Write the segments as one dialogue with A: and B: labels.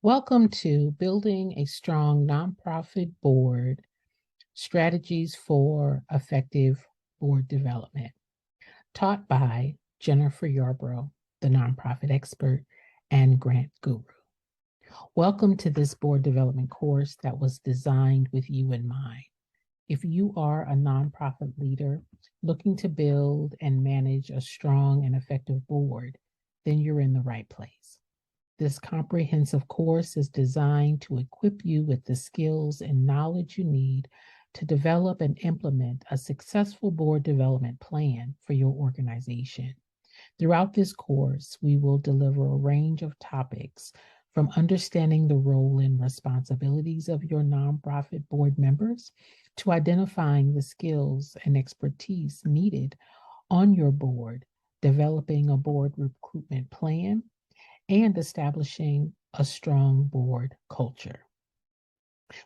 A: Welcome to Building a Strong Nonprofit Board, Strategies for Effective Board Development, taught by Jennifer Yarbrough, the nonprofit expert and grant guru. Welcome to this board development course that was designed with you in mind. If you are a nonprofit leader looking to build and manage a strong and effective board, then you're in the right place. This comprehensive course is designed to equip you with the skills and knowledge you need to develop and implement a successful board development plan for your organization. Throughout this course, we will deliver a range of topics from understanding the role and responsibilities of your nonprofit board members to identifying the skills and expertise needed on your board, developing a board recruitment plan, and establishing a strong board culture.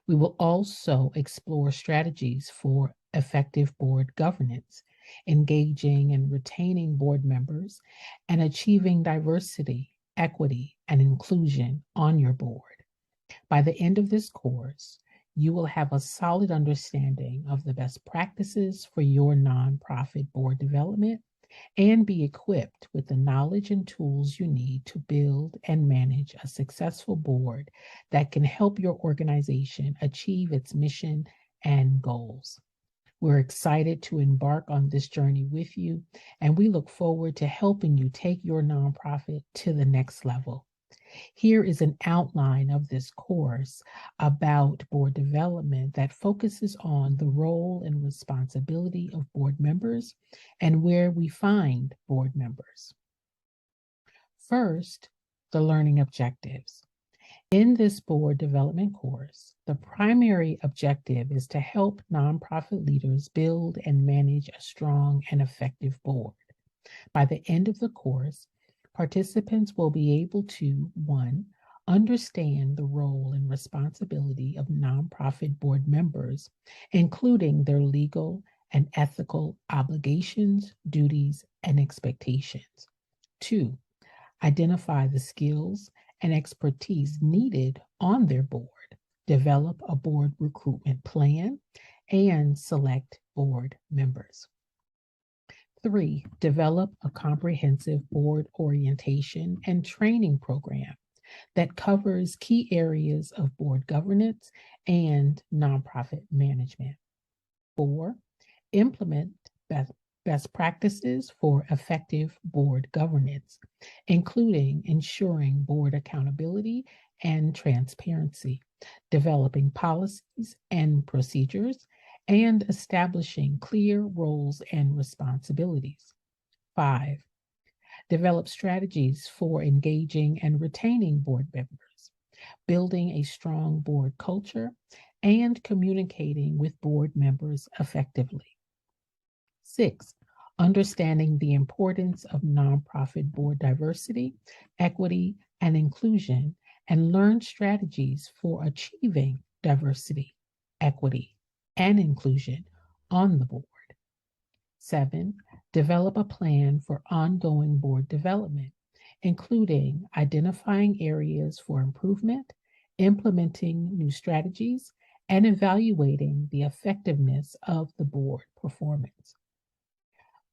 A: We will also explore strategies for effective board governance, engaging and retaining board members, and achieving diversity, equity, and inclusion on your board. By the end of this course, you will have a solid understanding of the best practices for your nonprofit board development and be equipped with the knowledge and tools you need to build and manage a successful board that can help your organization achieve its mission and goals. We're excited to embark on this journey with you, and we look forward to helping you take your nonprofit to the next level. Here is an outline of this course about board development that focuses on the role and responsibility of board members and where we find board members. First, the learning objectives. In this board development course, the primary objective is to help nonprofit leaders build and manage a strong and effective board. By the end of the course, participants will be able to, 1, understand the role and responsibility of nonprofit board members, including their legal and ethical obligations, duties, and expectations. 2, identify the skills and expertise needed on their board, develop a board recruitment plan, and select board members. 3, develop a comprehensive board orientation and training program that covers key areas of board governance and nonprofit management. 4, implement best practices for effective board governance, including ensuring board accountability and transparency, developing policies and procedures, and establishing clear roles and responsibilities. 5, develop strategies for engaging and retaining board members, building a strong board culture, and communicating with board members effectively. 6, understanding the importance of nonprofit board diversity, equity, and inclusion, and learn strategies for achieving diversity, equity, and inclusion on the board. 7, develop a plan for ongoing board development, including identifying areas for improvement, implementing new strategies, and evaluating the effectiveness of the board performance.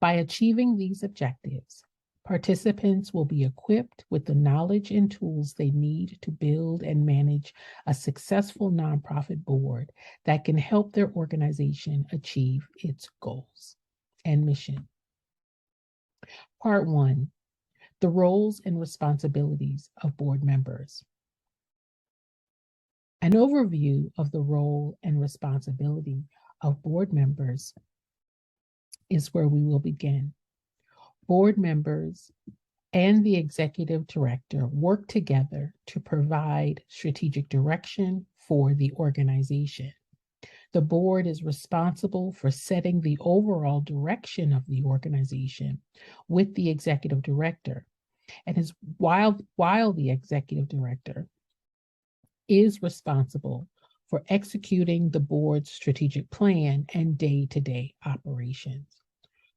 A: By achieving these objectives, participants will be equipped with the knowledge and tools they need to build and manage a successful nonprofit board that can help their organization achieve its goals and mission. Part 1, the roles and responsibilities of board members. An overview of the role and responsibility of board members is where we will begin. Board members and the executive director work together to provide strategic direction for the organization. The board is responsible for setting the overall direction of the organization with the executive director. And while the executive director is responsible for executing the board's strategic plan and day-to-day operations.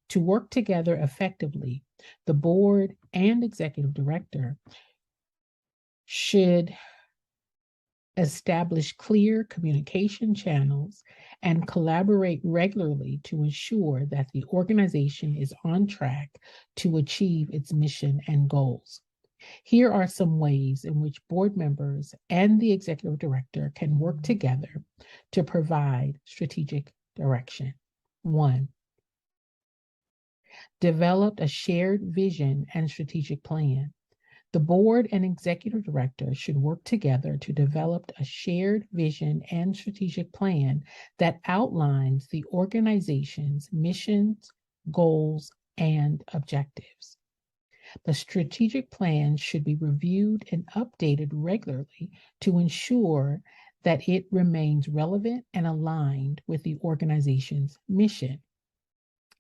A: To work together effectively, the board and executive director should establish clear communication channels, and collaborate regularly to ensure that the organization is on track to achieve its mission and goals. Here are some ways in which board members and the executive director can work together to provide strategic direction. 1. Develop a shared vision and strategic plan. The board and executive director should work together to develop a shared vision and strategic plan that outlines the organization's missions, goals, and objectives. The strategic plan should be reviewed and updated regularly to ensure that it remains relevant and aligned with the organization's mission.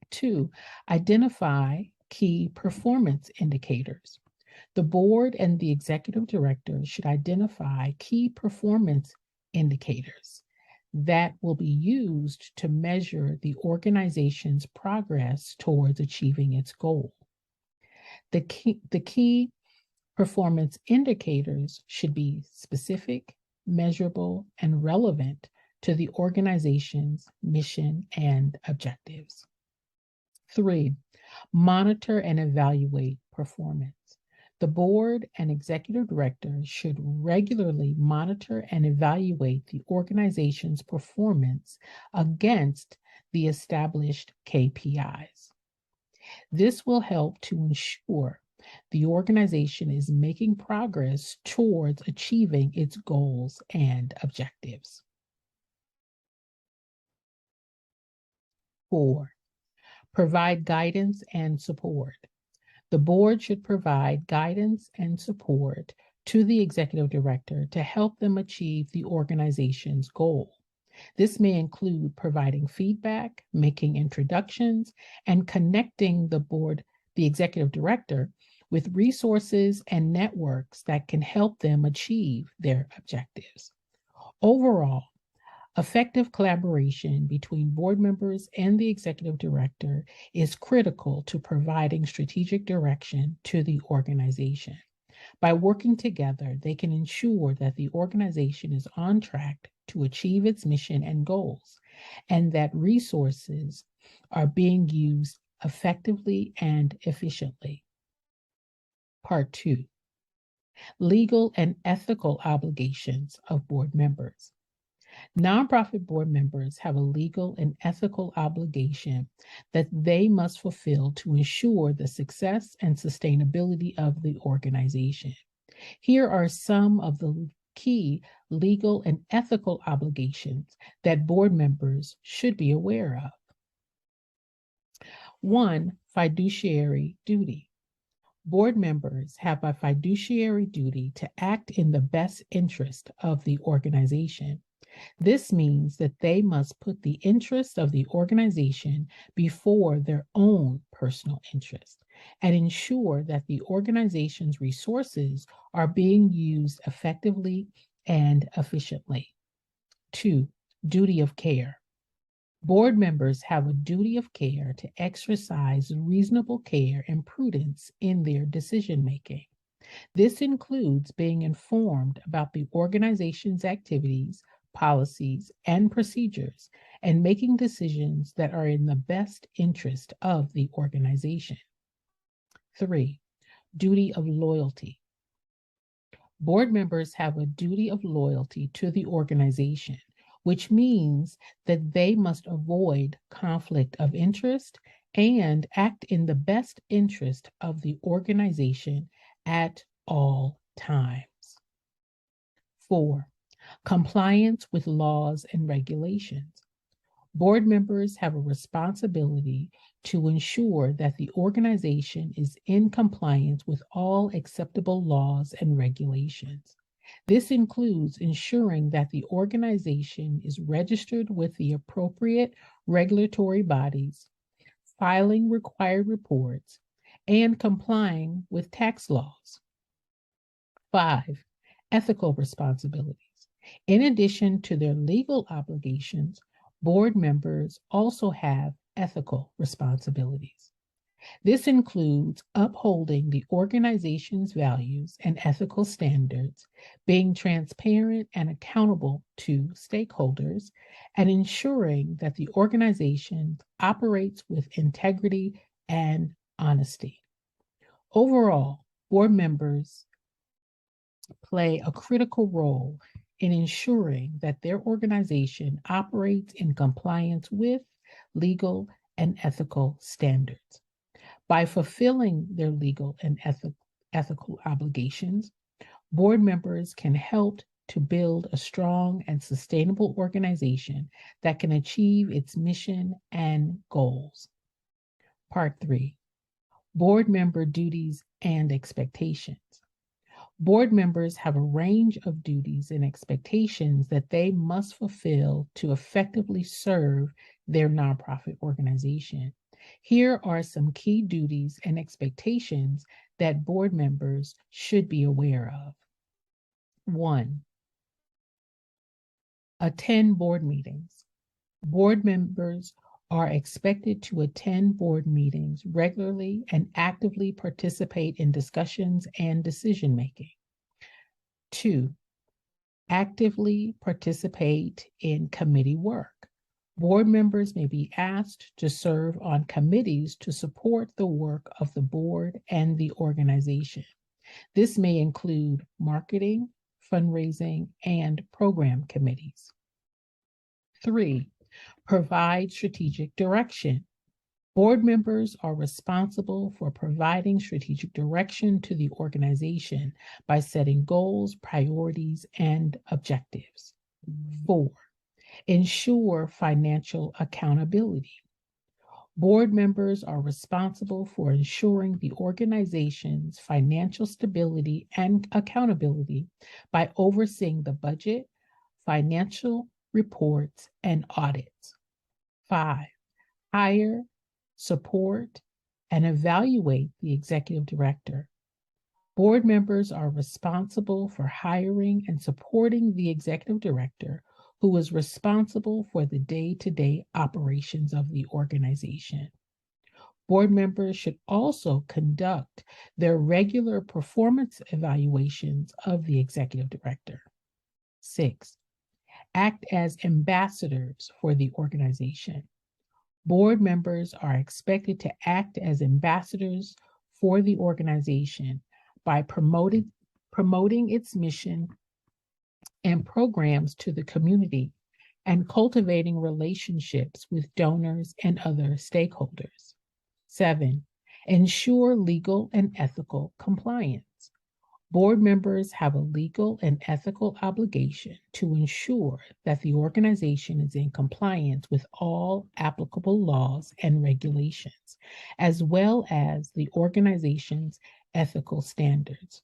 A: 2, identify key performance indicators. The board and the executive director should identify key performance indicators that will be used to measure the organization's progress towards achieving its goal. The key performance indicators should be specific, measurable, and relevant to the organization's mission and objectives. 3, monitor and evaluate performance. The board and executive director should regularly monitor and evaluate the organization's performance against the established KPIs. This will help to ensure the organization is making progress towards achieving its goals and objectives. 4, provide guidance and support. The board should provide guidance and support to the executive director to help them achieve the organization's goal. This may include providing feedback, making introductions, and connecting the executive director, with resources and networks that can help them achieve their objectives. Overall, effective collaboration between board members and the executive director is critical to providing strategic direction to the organization. By working together, they can ensure that the organization is on track to achieve its mission and goals, and that resources are being used effectively and efficiently. Part 2, legal and ethical obligations of board members. Nonprofit board members have a legal and ethical obligation that they must fulfill to ensure the success and sustainability of the organization. Here are some of the key legal and ethical obligations that board members should be aware of. 1, fiduciary duty. Board members have a fiduciary duty to act in the best interest of the organization. This means that they must put the interests of the organization before their own personal interests and ensure that the organization's resources are being used effectively and efficiently. 2, duty of care. Board members have a duty of care to exercise reasonable care and prudence in their decision-making. This includes being informed about the organization's activities, policies, and procedures, and making decisions that are in the best interest of the organization. 3, duty of loyalty. Board members have a duty of loyalty to the organization, which means that they must avoid conflict of interest and act in the best interest of the organization at all times. 4, compliance with laws and regulations. Board members have a responsibility to ensure that the organization is in compliance with all acceptable laws and regulations. This includes ensuring that the organization is registered with the appropriate regulatory bodies, filing required reports, and complying with tax laws. 5, ethical responsibilities. In addition to their legal obligations, board members also have ethical responsibilities. This includes upholding the organization's values and ethical standards, being transparent and accountable to stakeholders, and ensuring that the organization operates with integrity and honesty. Overall, board members play a critical role in ensuring that their organization operates in compliance with legal and ethical standards. By fulfilling their legal and ethical obligations, board members can help to build a strong and sustainable organization that can achieve its mission and goals. Part 3, board member duties and expectations. Board members have a range of duties and expectations that they must fulfill to effectively serve their nonprofit organization. Here are some key duties and expectations that board members should be aware of. 1, attend board meetings. Board members are expected to attend board meetings regularly and actively participate in discussions and decision-making. 2, actively participate in committee work. Board members may be asked to serve on committees to support the work of the board and the organization. This may include marketing, fundraising, and program committees. 3, provide strategic direction. Board members are responsible for providing strategic direction to the organization by setting goals, priorities, and objectives. 4, ensure financial accountability. Board members are responsible for ensuring the organization's financial stability and accountability by overseeing the budget, financial reports, and audits. 5, hire, support, and evaluate the executive director. Board members are responsible for hiring and supporting the executive director, who is responsible for the day-to-day operations of the organization. Board members should also conduct their regular performance evaluations of the executive director. 6, act as ambassadors for the organization. Board members are expected to act as ambassadors for the organization by promoting its mission and programs to the community and cultivating relationships with donors and other stakeholders. 7, ensure legal and ethical compliance. Board members have a legal and ethical obligation to ensure that the organization is in compliance with all applicable laws and regulations, as well as the organization's ethical standards.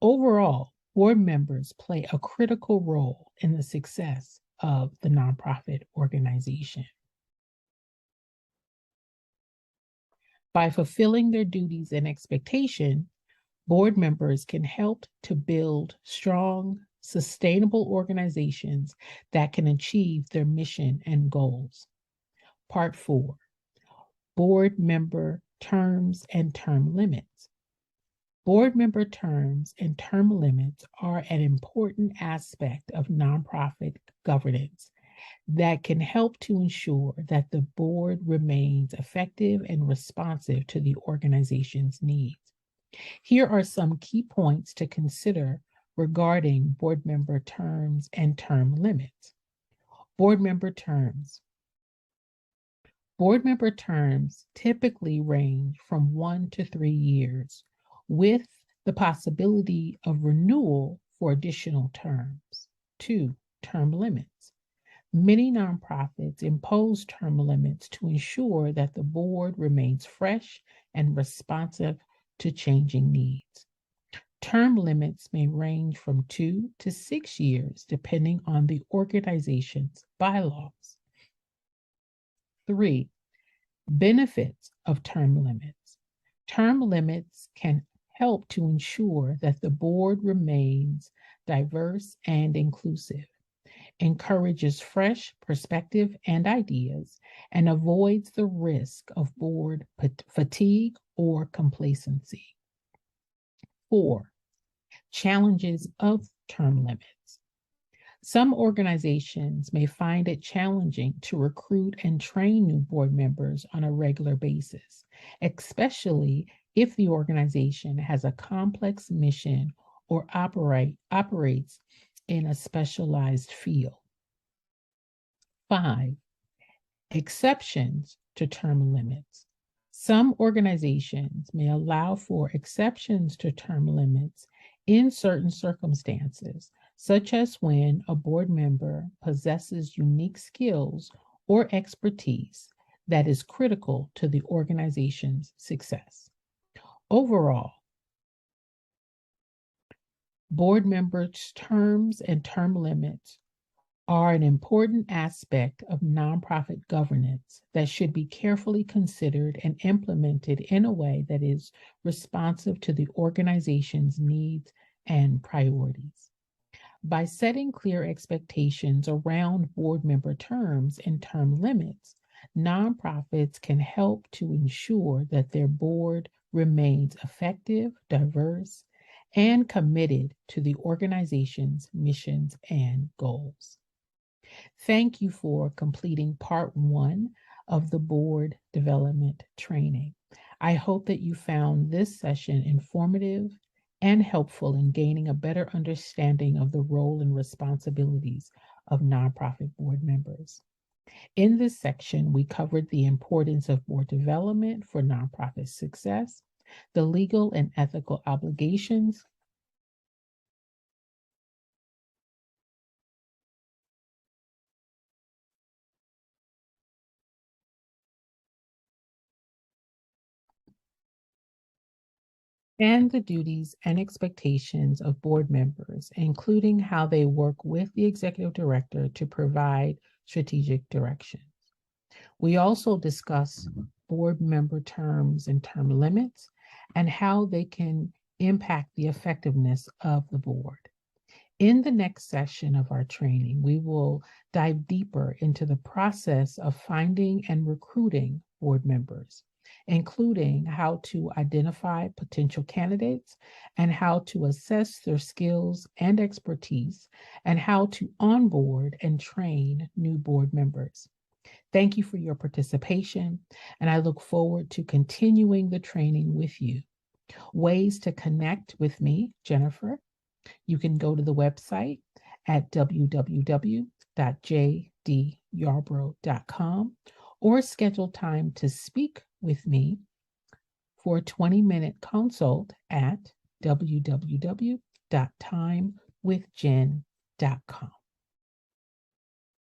A: Overall, board members play a critical role in the success of the nonprofit organization. By fulfilling their duties and expectations, board members can help to build strong, sustainable organizations that can achieve their mission and goals. Part 4, board member terms and term limits. Board member terms and term limits are an important aspect of nonprofit governance that can help to ensure that the board remains effective and responsive to the organization's needs. Here are some key points to consider regarding board member terms and term limits. Board member terms. Board member terms typically range from 1 to 3 years, with the possibility of renewal for additional terms. 2, term limits. Many nonprofits impose term limits to ensure that the board remains fresh and responsive to changing needs. Term limits may range from 2 to 6 years, depending on the organization's bylaws. 3, benefits of term limits. Term limits can help to ensure that the board remains diverse and inclusive. encourages fresh perspective and ideas, and avoids the risk of board fatigue or complacency. 4. Challenges of term limits. Some organizations may find it challenging to recruit and train new board members on a regular basis, especially if the organization has a complex mission or operates in a specialized field. 5. Exceptions to term limits. Some organizations may allow for exceptions to term limits in certain circumstances, such as when a board member possesses unique skills or expertise that is critical to the organization's success. Overall, board members' terms and term limits are an important aspect of nonprofit governance that should be carefully considered and implemented in a way that is responsive to the organization's needs and priorities. By setting clear expectations around board member terms and term limits, nonprofits can help to ensure that their board remains effective, diverse, and committed to the organization's missions and goals. Thank you for completing part 1 of the board development training. I hope that you found this session informative and helpful in gaining a better understanding of the role and responsibilities of nonprofit board members. In this section, we covered the importance of board development for nonprofit success, the legal and ethical obligations and the duties and expectations of board members, including how they work with the executive director to provide strategic direction. We also discuss board member terms and term limits and how they can impact the effectiveness of the board. In the next session of our training, we will dive deeper into the process of finding and recruiting board members, including how to identify potential candidates and how to assess their skills and expertise, and how to onboard and train new board members. Thank you for your participation, and I look forward to continuing the training with you. Ways to connect with me, Jennifer. You can go to the website at www.jdyarbrough.com or schedule time to speak with me for a 20-minute consult at www.timewithjen.com.